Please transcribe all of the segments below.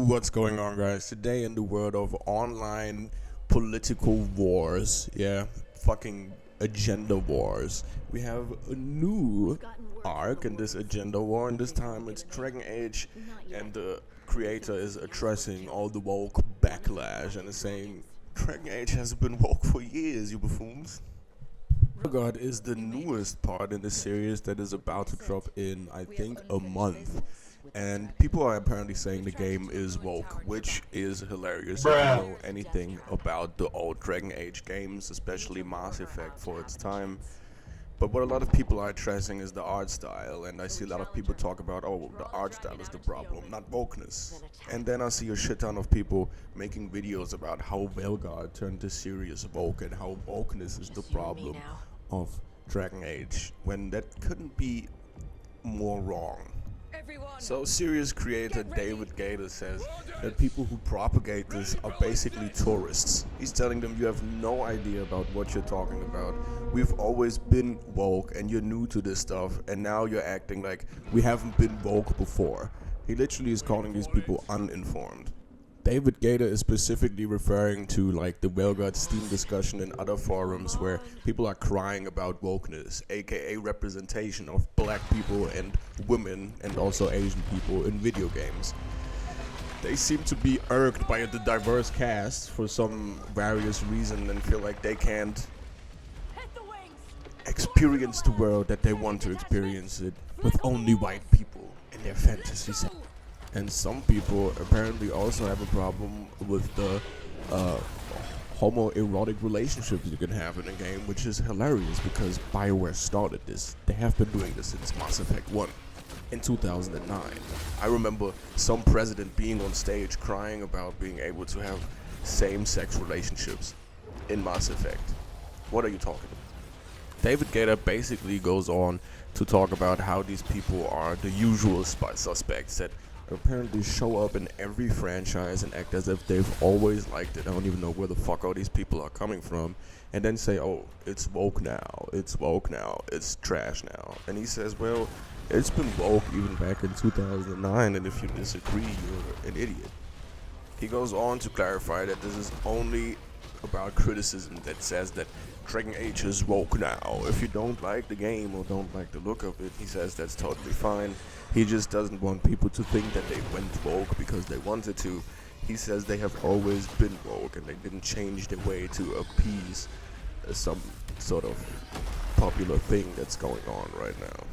What's going on, guys? Today, in the world of online political wars, fucking agenda wars, we have a new arc in this agenda war, and this time it's Dragon Age, and the creator is addressing all the woke backlash and is saying, Dragon Age has been woke for years, you buffoons. God is the newest part in the series that is about to drop in, I think, a month. And people are apparently saying the game is woke, which is hilarious if you know anything about the old Dragon Age games, especially Mass Effect for its time. But what a lot of people are addressing is the art style, and I see a lot of people talk about, oh, the art style is the problem, not wokeness. And then I see a shit ton of people making videos about how Velgar turned to serious woke and how wokeness is the problem of Dragon Age, when that couldn't be more wrong. So, Serious creator David Gator says that people who propagate this are basically tourists. He's telling them, you have no idea about what you're talking about. We've always been woke and you're new to this stuff, and now you're acting like we haven't been woke before. He literally is calling these people uninformed. David Gator is specifically referring to like the Velgar Steam discussion in other forums where people are crying about wokeness, aka representation of black people and women and also Asian people in video games. They seem to be irked by the diverse cast for some various reason and feel like they can't experience the world that they want to experience it with only white people in their fantasy set. And some people apparently also have a problem with the homoerotic relationships you can have in a game, which is hilarious because BioWare started this. They have been doing this since Mass Effect 1 in 2009. I remember some president being on stage crying about being able to have same-sex relationships in Mass Effect. What are you talking about? David Gator basically goes on to talk about how these people are the usual suspects that apparently show up in every franchise and act as if they've always liked it. I don't even know where the fuck all these people are coming from. And then say, oh, it's woke now, it's woke now, it's trash now. And he says, well, it's been woke even back in 2009, and if you disagree, you're an idiot. He goes on to clarify that this is only about criticism that says that Dragon Age is woke now. If you don't like the game or don't like the look of it, he says that's totally fine. He just doesn't want people to think that they went woke because they wanted to. He says they have always been woke and they didn't change their way to appease some sort of popular thing that's going on right now.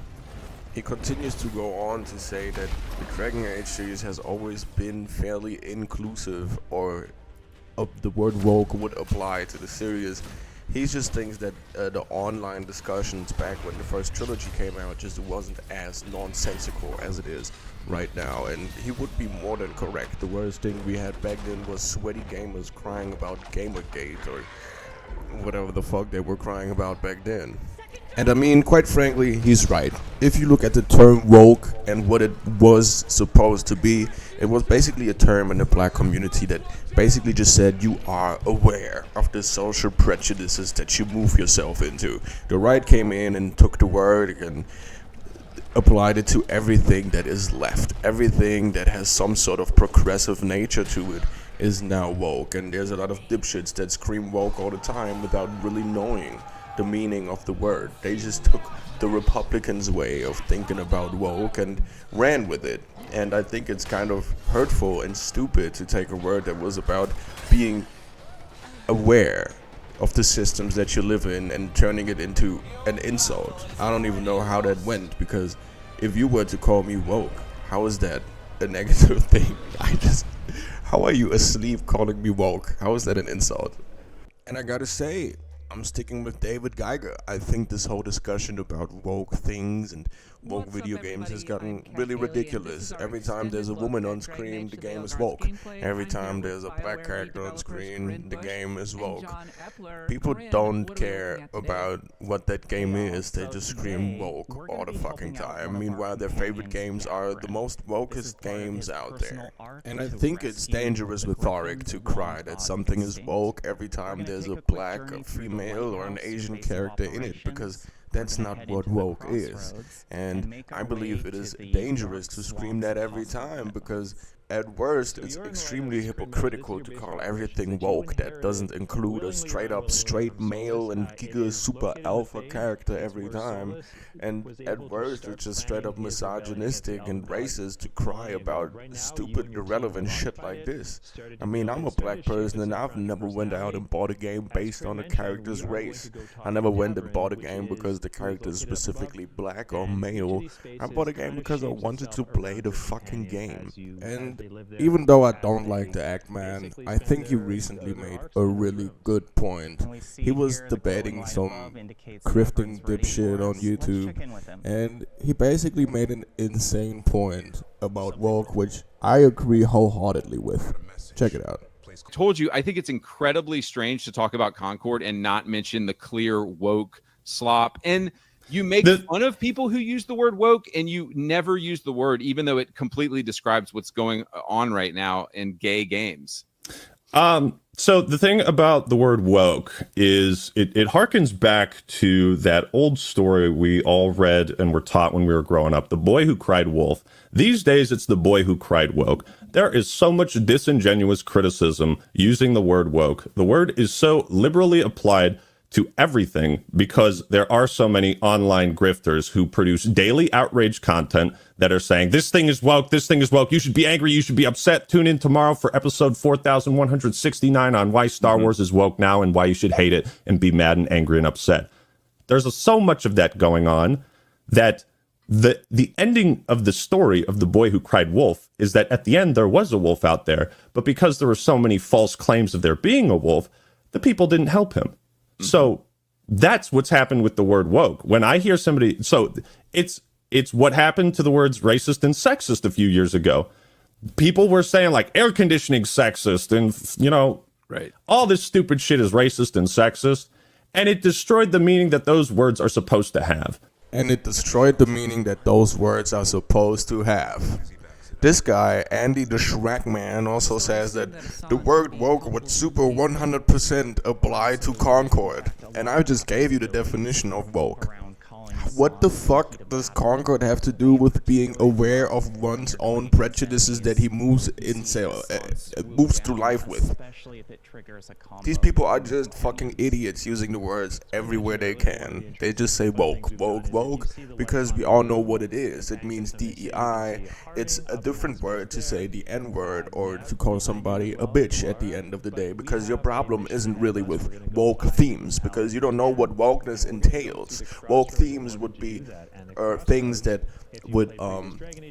He continues to go on to say that the Dragon Age series has always been fairly inclusive, or the word woke would apply to the series. He just thinks that the online discussions back when the first trilogy came out just wasn't as nonsensical as it is right now, and he would be more than correct. The worst thing we had back then was sweaty gamers crying about Gamergate or whatever the fuck they were crying about back then. And I mean, quite frankly, he's right. If you look at the term woke and what it was supposed to be, it was basically a term in the black community that basically just said you are aware of the social prejudices that you move yourself into. The right came in and took the word and applied it to everything that is left. Everything that has some sort of progressive nature to it is now woke. And there's a lot of dipshits that scream woke all the time without really knowing the meaning of the word. They just took the Republicans' way of thinking about woke and ran with it. And I think it's kind of hurtful and stupid to take a word that was about being aware of the systems that you live in and turning it into an insult. I don't even know how that went, because if you were to call me woke, how is that a negative thing? How are you asleep calling me woke? How is that an insult? And I gotta say, I'm sticking with David Geiger. I think this whole discussion about woke things and woke video games has gotten really ridiculous. Every time there's a woman on screen, the game is woke. Every time there's a black character on screen, the game is woke. People don't care about what that game is. They just scream woke all the fucking time. Meanwhile, their favorite games are the most wokest games out there. And I think it's dangerous rhetoric to cry that something is woke every time there's a black, a female, or an Asian character in it, because that's not what woke is. And I believe it is dangerous to scream that every time, because At worst, it's extremely hypocritical to call everything woke that doesn't include a straight up straight male and giga super alpha character every time. And at worst, it's just straight up misogynistic and racist to cry about stupid, irrelevant shit like this. I mean, I'm a black person and I've never went out and bought a game based on a character's race. I never went and bought a game because the character is specifically black or male. I bought a game because I wanted to play the fucking game. And even though I don't like the act man, I think he recently made a really good point. He was debating some grifting dipshit on YouTube, and he basically made an insane point about woke, which I agree wholeheartedly with. Check it out. Told you, I think it's incredibly strange to talk about Concord and not mention the clear woke slop. And you make fun of people who use the word woke, and you never use the word, even though it completely describes what's going on right now in gay games. So the thing about the word woke is it harkens back to that old story we all read and were taught when we were growing up, The Boy Who Cried Wolf. These days, it's The Boy Who Cried Woke. There is so much disingenuous criticism using the word woke. The word is so liberally applied to everything because there are so many online grifters who produce daily outrage content that are saying, this thing is woke, you should be angry, you should be upset. Tune in tomorrow for episode 4169 on why Star Wars is woke now and why you should hate it and be mad and angry and upset. There's so much of that going on that the ending of the story of The Boy Who Cried Wolf is that at the end there was a wolf out there, but because there were so many false claims of there being a wolf, the people didn't help him. So that's what's happened with the word woke. When I hear somebody, so it's what happened to the words racist and sexist a few years ago. People were saying like air conditioning sexist and, you know, right, all this stupid shit is racist and sexist. And it destroyed the meaning that those words are supposed to have. And it destroyed the meaning that those words are supposed to have. This guy, Andy the Shrek Man, also says that the word woke would super 100% apply to Concord. And I just gave you the definition of woke. What the fuck does Concord have to do with being aware of one's own prejudices that he moves through life with? These people are just fucking idiots using the words everywhere they can. They just say woke, woke, woke, because we all know what it is. It means DEI. It's a different word to say the N-word or to call somebody a bitch at the end of the day, because your problem isn't really with woke themes, because you don't know what wokeness entails. Woke themes would be things that would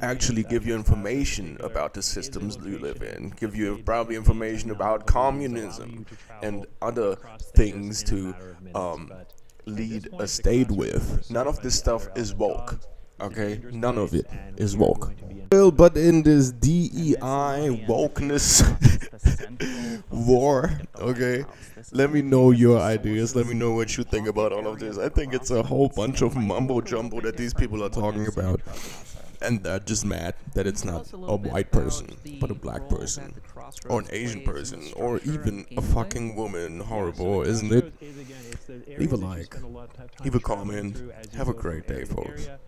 actually give you information about the systems you live in, give you probably information about communism and other things to lead a state with. None of this stuff is woke, okay? None of it is woke. Well, but in this DEI wokeness war, okay, let me know your ideas. Let me know what you think about all of this. I think it's a whole bunch of mumbo jumbo that these people are talking about, and they're just mad that it's not a white person but a black person or an Asian person or even a fucking woman. Horrible, isn't it? Leave a like, leave a comment. Have a great day, folks.